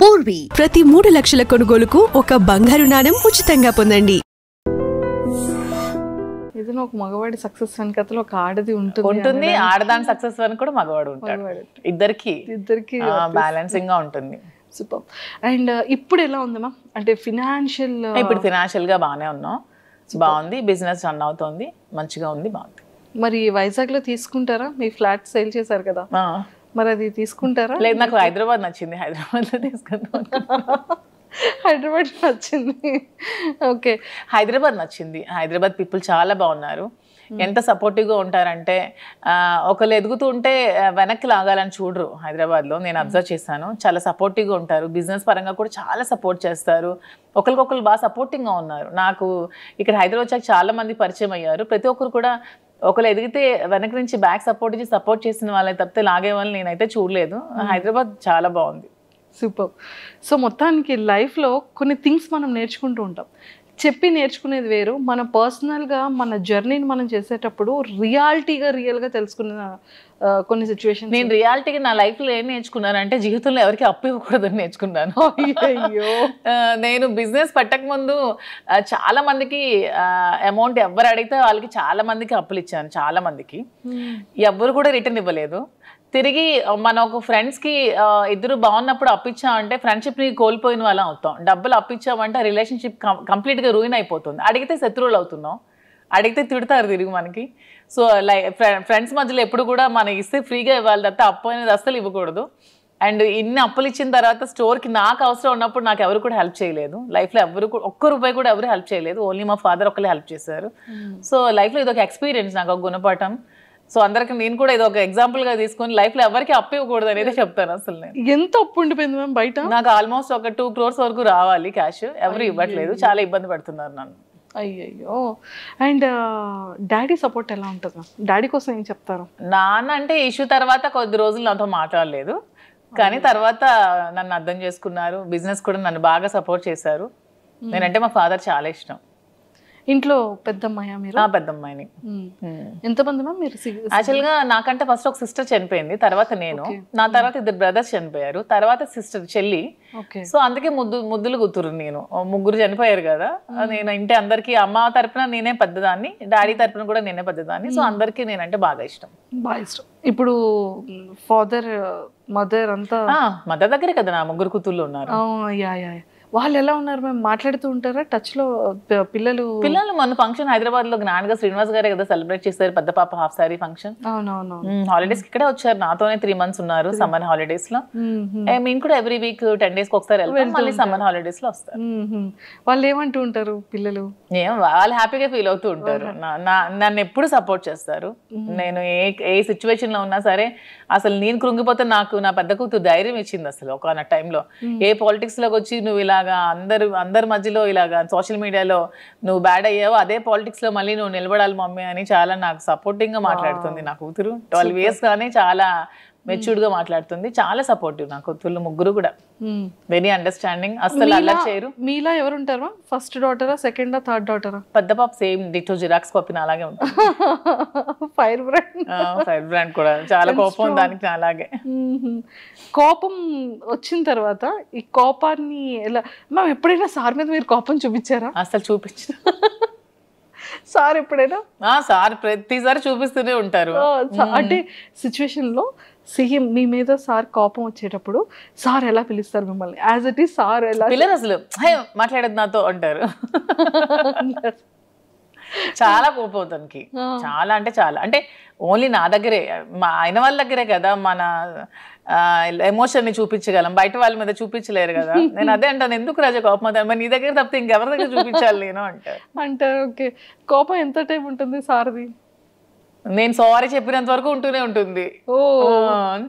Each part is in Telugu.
పూర్వీ ప్రతి 3 లక్షల కొనుగోలుకు ఒక బంగారు నాణెం ఉచితంగా పొందండి. ఏదైనా ఒక మగవాడి సక్సెస్ వెనకతలో ఒక ఆడది ఉంటుంది. ఆడదాని సక్సెస్ వెనక కూడా మగవాడు ఉంటాడు. ఇద్దరికి బ్యాలెన్సింగ్ గా ఉంటుంది. సూపర్. అండ్ ఇప్పుడు ఎలా ఉంది మ్యామ్, అంటే ఫినాన్షియల్ గా బాగానే ఉన్నాం, బాగుంది, బిజినెస్ రన్ అవుతుంది, మంచిగా ఉంది, బాగుంది. మరి వైజాగ్ లో తీసుకుంటారా? మీ ఫ్లాట్ సేల్ చేశారు కదా, మరి అది తీసుకుంటారా? లేదు, నాకు హైదరాబాద్ నచ్చింది, హైదరాబాద్ లో తీసుకుందాం. హైదరాబాద్ నచ్చింది. ఓకే, హైదరాబాద్ నచ్చింది. హైదరాబాద్ పీపుల్ చాలా బాగున్నారు, ఎంత సపోర్టివ్గా ఉంటారంటే ఒకళ్ళు ఎదుగుతూ ఉంటే వెనక్కి లాగాలని చూడరు. హైదరాబాద్లో నేను అబ్జర్వ్ చేశాను, చాలా సపోర్టివ్గా ఉంటారు, బిజినెస్ పరంగా కూడా చాలా సపోర్ట్ చేస్తారు, ఒకరికొకరు బాగా సపోర్టింగ్గా ఉన్నారు. నాకు ఇక్కడ హైదరాబాద్ వచ్చాక చాలా మంది పరిచయం అయ్యారు. ప్రతి ఒక్కరు కూడా ఒకరు ఎదిగితే వెనక నుంచి బ్యాక్ సపోర్ట్ చేసిన వాళ్ళే తప్పితే లాగే వాళ్ళని నేనైతే చూడలేదు. హైదరాబాద్ చాలా బాగుంది. సూపర్. సో మొత్తానికి లైఫ్లో కొన్ని థింగ్స్ మనం నేర్చుకుంటూ ఉంటాం, చెప్పి నేర్చుకునేది వేరు, మన పర్సనల్గా మన జర్నీని మనం చేసేటప్పుడు రియల్గా తెలుసుకున్న కొన్ని సిచ్యువేషన్. నేను రియాలిటీగా నా లైఫ్లో ఏం నేర్చుకున్నానంటే జీవితంలో ఎవరికి అప్పు ఇవ్వకూడదని నేర్చుకున్నాను. నేను బిజినెస్ పెట్టకముందు చాలా మందికి అమౌంట్ ఎవరు అడిగితే వాళ్ళకి చాలా మందికి అప్పులు ఇచ్చాను, చాలా మందికి ఎవ్వరు కూడా రిటర్న్ ఇవ్వలేదు. తిరిగి మన ఒక ఫ్రెండ్స్కి ఇద్దరు బాగున్నప్పుడు అప్పించామంటే ఫ్రెండ్షిప్ని కోల్పోయిన వాళ్ళం అవుతాం. డబ్బులు అప్పించామంటే రిలేషన్షిప్ కంప్లీట్గా రూయిన్ అయిపోతుంది. అడిగితే శత్రువులు అవుతున్నాం, అడిగితే తిడతారు తిరిగి మనకి. సో ఫ్రెండ్స్ మధ్యలో ఎప్పుడు కూడా మనకి ఇస్తే ఫ్రీగా ఇవ్వాలి తప్ప అప్పు అనేది అస్సలు ఇవ్వకూడదు. అండ్ ఇన్ని అప్పులు ఇచ్చిన తర్వాత స్టోర్కి నాకు అవసరం ఉన్నప్పుడు నాకు ఎవరు కూడా హెల్ప్ చేయలేదు. లైఫ్లో ఎవరు కూడా ఒక్క రూపాయి కూడా ఎవరు హెల్ప్ చేయలేదు, ఓన్లీ మా ఫాదర్ ఒక్కరే హెల్ప్ చేశారు. సో లైఫ్లో ఇది ఒక ఎక్స్పీరియన్స్, నాకు ఒక గుణపాఠం. సో అందరికి నేను కూడా ఇది ఒక ఎగ్జాంపుల్ గా తీసుకొని లైఫ్ లో ఎవరికి అప్పు ఇవ్వకూడదు అనేది చెప్తాను. అసలు నేను ఎంత అప్పు ఉండిపోయింది మ్యామ్ బయట? నాకు ఆల్మోస్ట్ ఒక 2 crores వరకు రావాలి క్యాష్, ఎవరు ఇవ్వట్లేదు, చాలా ఇబ్బంది పడుతున్నారు నన్ను. అయ్యయ్యో. అండ్ డాడీ సపోర్ట్ ఎలా ఉంటుంది మ్యామ్? డాడీ కోసం ఏం చెప్తారు? నాన్న అంటే ఇష్యూ తర్వాత కొద్ది రోజులు నాతో మాట్లాడలేదు, కానీ తర్వాత నన్ను అర్థం చేసుకున్నారు, బిజినెస్ కూడా నన్ను బాగా సపోర్ట్ చేశారు. నేనంటే మా ఫాదర్ చాలా ఇష్టం. ఇంట్లో పెద్దమ్మాయా మీరు? పెద్దమ్మాయిని. ఎంతమంది మ్యామ్ మీరు? యాక్చువల్గా నాకంటే ఫస్ట్ ఒక సిస్టర్ చనిపోయింది, తర్వాత నేను, నా తర్వాత 2 brothers చనిపోయారు, తర్వాత సిస్టర్ చెల్లి. సో అందుకే ముద్దులు కూతురు నేను. 3 చనిపోయారు కదా, నేను ఇంటి అందరికి అమ్మ తరపున నేనే పెద్దదాన్ని, డాడీ తరపున కూడా నేనే పెద్దదాన్ని. సో అందరికి నేనంటే బాగా ఇష్టం. ఇప్పుడు ఫాదర్ మదర్ అంతా మదర్ దగ్గరే కదా నా 3 కూతుర్లు ఉన్నారు. వాళ్ళు ఎలా ఉన్నారు మేము? మాట్లాడుతూ ఉంటారా టచ్ లో? పిల్లలు మన ఫంక్షన్ హైదరాబాద్ లో గ్రాండ్ గా శ్రీనివాస్ గారే కదా సెలబ్రేట్ చేశారు, పెద్ద పాప హాఫ్ సారీ ఫంక్షన్. అవునవును. హాలిడేస్ ఇక్కడే వచ్చారు, నాతోనే 3 months ఉన్నారు సమ్మర్ హాలిడేస్ లో. మేము కూడా ఎవ్రీ వీక్ 10 days ఒకసారి వెళ్తాం, మళ్ళీ సమ్మర్ హాలిడేస్ లో వస్తారు. వాళ్ళు ఏమంటూ ఉంటారు పిల్లలు? వాళ్ళు హ్యాపీగా ఫీల్ అవుతూ ఉంటారు, నన్ను ఎప్పుడు సపోర్ట్ చేస్తారు. నేను ఏ సిచ్యువేషన్ లో ఉన్నా సరే, అసలు నేను కృంగిపోతే నాకు నా పెద్ద కూతురు ధైర్యం ఇచ్చింది. అసలు ఒక టైంలో ఏ పాలిటిక్స్ లోకి వచ్చి నువ్వు ఇలాగా అందరి మధ్యలో ఇలాగా సోషల్ మీడియాలో నువ్వు బ్యాడ్ అయ్యావు, అదే పాలిటిక్స్ లో మళ్ళీ నువ్వు నిలబడాలి మమ్మీ అని చాలా నాకు సపోర్టింగ్ గా మాట్లాడుతుంది నా కూతురు. 12 years గానే చాలా మెచ్యూర్డ్ గా మాట్లాడుతుంది, చాలా సపోర్టివ్. నా కూతుర్లు 3 కూడా వెరీ అండర్స్టాండింగ్, అసలు అల్లరి చేయరు. మీలా ఎవరు ఉంటారు? ఫస్ట్ డాటరా, సెకండా, థర్డ్ డాటరా? పెద్ద పాప సేమ్ డిటో జిరాక్స్ కాపీ అలాగే ఉంటుంది. ఫైర్ బ్రాండ్ కూడా చాలా కోపం దానికి. అలాగే కోపం వచ్చిన తర్వాత ఈ కోపాన్ని ఎలా మేము ఎప్పుడైనా సార్ మీద మీరు కోపం చూపించారా? అసలు చూపించు సార్ ఎప్పుడైనా? సార్ ప్రతిసారి చూపిస్తూనే ఉంటారు. అంటే సిచ్యువేషన్ లో సేమ్ మీ మీద సార్ కోపం వచ్చేటప్పుడు సార్ ఎలా పిలుస్తారు మిమ్మల్ని? యాజ్ ఇట్ ఈస్ సార్ ఎలా పిల్లలు అసలు మాట్లాడేది నాతో అంటారు. చాలా కోపం తనకి, చాలా అంటే చాలా. అంటే ఓన్లీ నా దగ్గరే, మా ఆయన వాళ్ళ దగ్గరే కదా మన ఎమోషన్ ని చూపించగలం, బయట వాళ్ళ మీద చూపించలేరు కదా. నేను అదే అంటాను, ఎందుకు రాజా కోపం అవుతాను, మరి నీ దగ్గర తప్పితే ఇంకెవరి దగ్గర చూపించాలి నేను అంటారు. ఓకే, కోపం ఎంత టైం ఉంటుంది సార్ది? నేను సారీ చెప్పినంత వరకు ఉంటూనే ఉంటుంది.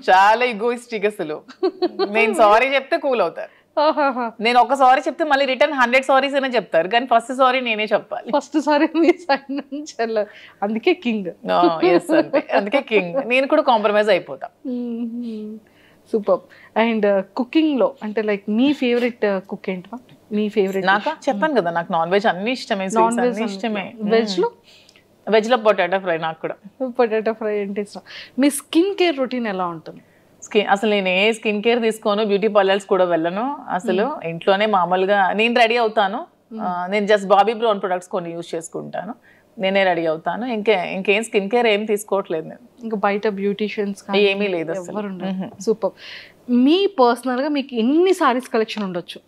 చాలా ఈగోయిస్టిక్ అసలు. నేను సారీ చెప్తే కూల్ అవుతారు, నేను ఒక సారీ చెప్తే మళ్ళీ రిటర్న్ 100 సారీస్ అయినా చెప్తారు, కానీ ఫస్ట్ సారీ నేనే చెప్పాలి. ఫస్ట్ సారీ మీ సైడ్ నుంచి, అందుకే కింగ్. అందుకే కింగ్. నేను కూడా కాంప్రమైజ్ అయిపోతా. సూపర్. అండ్ కుకింగ్ లో అంటే లైక్ మీ ఫేవరెట్ కుక్ ఏంటి? మీ ఫేవరెట్? నాకు చెప్పాను కదా, నాకు నాన్ వెజ్ అన్ని ఇష్టమే. ఇష్టమే. వెజ్ లో పొటాటో ఫ్రై. నాకు కూడా పొటాటో ఫ్రై అంటే ఇష్టం. మీ స్కిన్ కేర్ రొటీన్ ఎలా ఉంటుంది? అసలు నేను ఏ స్కిన్ కేర్ తీసుకోను, బ్యూటీ పార్లర్స్ కూడా వెళ్ళను అసలు. ఇంట్లోనే మామూలుగా నేను రెడీ అవుతాను. నేను జస్ట్ బాబీ బ్రౌన్ ప్రొడక్ట్స్ కొన్ని యూజ్ చేసుకుంటాను, నేనే రెడీ అవుతాను. ఇంకేం స్కిన్ కేర్ ఏం తీసుకోవట్లేదు నేను. ఇంకా బయట బ్యూటీషియన్స్ ఏమీ లేదు అసలు. సూపర్. మీ పర్సనల్గా మీకు ఎన్ని సారీస్ కలెక్షన్ ఉండొచ్చు?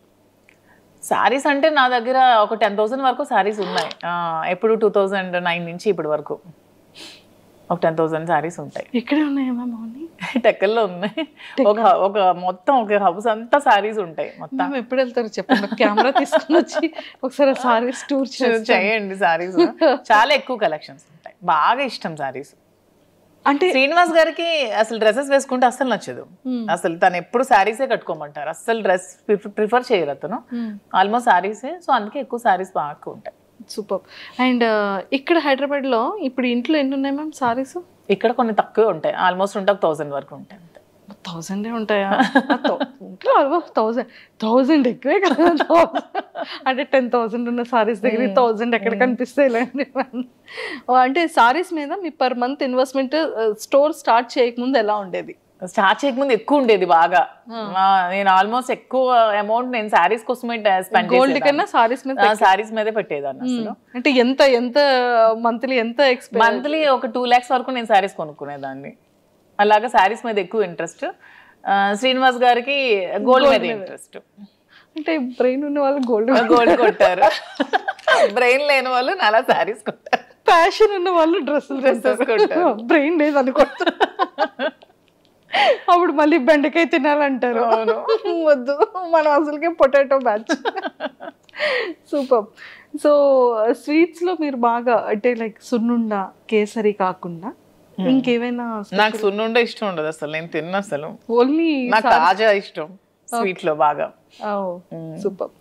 శారీస్ అంటే నా దగ్గర ఒక 10,000 వరకు శారీస్ ఉన్నాయి. ఎప్పుడు 2009 నుంచి ఇప్పటి వరకు ఒక 10,000 శారీస్ ఉంటాయి. ఇక్కడే ఉన్నాయా మ్యామ్? టెక్కల్లో ఉన్నాయి. ఒక మొత్తం ఒక హౌస్ అంతా శారీస్ ఉంటాయి మొత్తం. ఎప్పుడు వెళ్తారు చెప్పండి, కెమెరా తీసుకుని వచ్చి ఒకసారి శారీస్ టూర్ చేయండి. శారీస్ చాలా ఎక్కువ కలెక్షన్స్ ఉంటాయి, బాగా ఇష్టం శారీస్. అంటే శ్రీనివాస్ గారికి అసలు డ్రెస్సెస్ వేసుకుంటే అస్సలు నచ్చదు. అసలు తను ఎప్పుడు శారీసే కట్టుకోమంటారు, అస్సలు డ్రెస్ ప్రిఫర్ చేయరు అతను. ఆల్మోస్ట్ శారీసే, సో అందుకే ఎక్కువ శారీస్ బాగా ఉంటాయి. సూపర్. అండ్ ఇక్కడ హైదరాబాద్లో ఇప్పుడు ఇంట్లో ఎన్ని ఉన్నాయి మ్యామ్ సారీస్? ఇక్కడ కొన్ని తక్కువే ఉంటాయి, ఆల్మోస్ట్ ఉంటే 1,000 వరకు ఉంటాయి. 1,000 ఉంటాయా? 1,000 ఎక్కువే కదా. అంటే 10,000 ఉన్న సారీస్ దగ్గర 1,000 ఎక్కడ కనిపిస్తాయి? అంటే సారీస్ మీద మీ per month investment store start చేయకముందు ఎలా ఉండేది? స్టార్ట్ చేయకముందు ఎక్కువ ఉండేది బాగా. నేను ఆల్మోస్ట్ ఎక్కువ అమౌంట్ నేను శారీస్ కోసమే స్పెండ్ గోల్డ్ కన్నా శారీస్ మీదే పెట్టేదాన్ని అసలు. అంటే ఎంత మంత్లీ మంత్లీ ఒక 2 lakhs వరకు నేను శారీస్ కొనుక్కునేదాన్ని. అలాగా శారీస్ మీద ఎక్కువ ఇంట్రెస్ట్. శ్రీనివాస్ గారికి గోల్డ్ మీద ఇంట్రెస్ట్. అంటే బ్రెయిన్ ఉన్న వాళ్ళు గోల్డ్ కొట్టారు, బ్రెయిన్ లేని వాళ్ళు అలా శారీస్ కొట్టారు. ప్యాషన్ ఉన్న వాళ్ళు డ్రెస్సెస్ కొట్టారు. బ్రెయిన్ లేదు అనుకుంటారు. అప్పుడు మళ్ళీ బెండకాయ తినాలంటారు. వద్దు, మనం అసలుకే పొటాటో బ్యాచ్. సూపర్. సో స్వీట్స్లో మీరు బాగా అంటే లైక్ సున్నుండ, కేసరి కాకుండా ఇంకేమైనా? నాకు సున్నుండ ఇష్టం ఉండదు అసలు, నేను తిన్న అసలు. ఓన్లీ నాకు తాజా ఇష్టం స్వీట్ లో బాగా. సూపర్.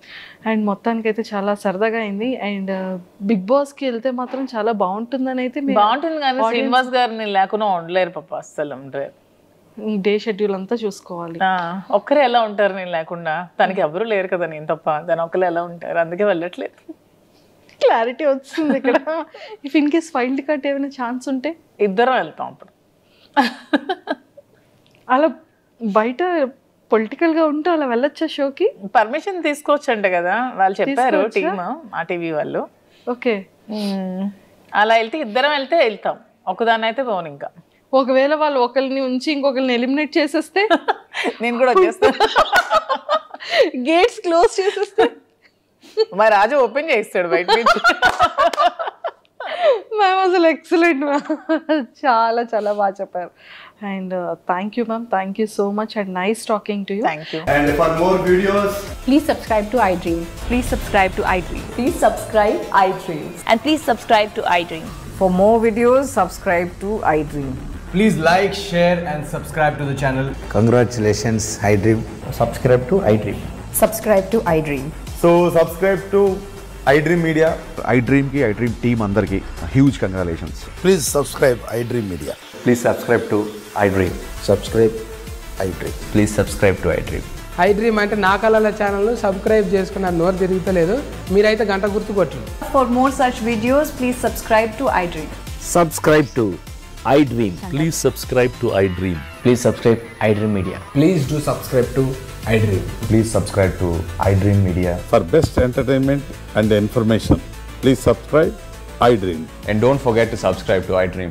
అండ్ మొత్తానికి అయితే చాలా సరదాగా అయింది. అండ్ బిగ్ బాస్ కి వెళ్తే మాత్రం చాలా బాగుంటుందని అయితే బాగుంటుంది, కానీ శ్రీనివాస్ గారిని లేకుండా ఉండలేరు పాప, అస్సలు ఉండలేరు. డే షెడ్యూల్ అంతా చూసుకోవాలి. ఒక్కరే ఎలా ఉంటారు నేను లేకుండా? తనకి ఎవరు లేరు కదా, నేను తప్ప. దాని ఒక్కరు ఎలా ఉంటారు, అందుకే వెళ్ళట్లేదు. క్లారిటీ వచ్చింది ఇక్కడ. If in case wild card ఏమైనా ఛాన్స్ ఉంటే ఇద్దరం వెళ్తాం అప్పుడు. అలా బయట పొలిటికల్ గా ఉంటే అలా వెళ్ళొచ్చా షోకి? పర్మిషన్ తీసుకోవచ్చు అంట కదా, వాళ్ళు చెప్పారు టీమ్, ఆ టీవీ వాళ్ళు. ఓకే, అలా వెళ్తే ఇద్దరం వెళ్తాం, ఒకదాన్ని అయితే పోను. ఇంకా ఒకవేళ వాళ్ళు ఒకరిని ఉంచి ఇంకొకరిని ఎలిమినేట్ చేసేస్తే నేను కూడా వచ్చేస్తాను. గేట్స్ క్లోజ్ చేసేస్తే మా రాజు ఓపెన్ చేయిస్తాడు బయట నుంచి. మ్యామ్ అసలు ఎక్సలెంట్ మ్యామ్, చాలా చాలా బాగా చెప్పారు. And thank you ma'am, thank you so much and nice talking to you. Thank you. And for more videos, Please subscribe to iDream. Please subscribe to iDream. Please subscribe iDream. And please subscribe to iDream. For more videos, subscribe to iDream. please like, share and subscribe to the channel. Congratulations, iDream. Subscribe to iDream. Subscribe to iDream. So subscribe to iDream Media. iDream ki iDream team andarki huge congratulations. Please subscribe iDream Media. Please subscribe to iDream. Subscribe iDream. Please subscribe to iDream. iDream అంటే నా కళల ఛానల్ను సబ్స్క్రైబ్ చేసుకున్న నోరు తిరుగుతలేదు, మీరైతే గంట గుర్తు కొట్టండి. For more such videos, please subscribe to iDream. Subscribe to iDream. Please subscribe to iDream. Please subscribe iDream Media. Please do subscribe to iDream. Please subscribe to iDream Media. For best entertainment and information, please subscribe iDream. And don't forget to subscribe to iDream.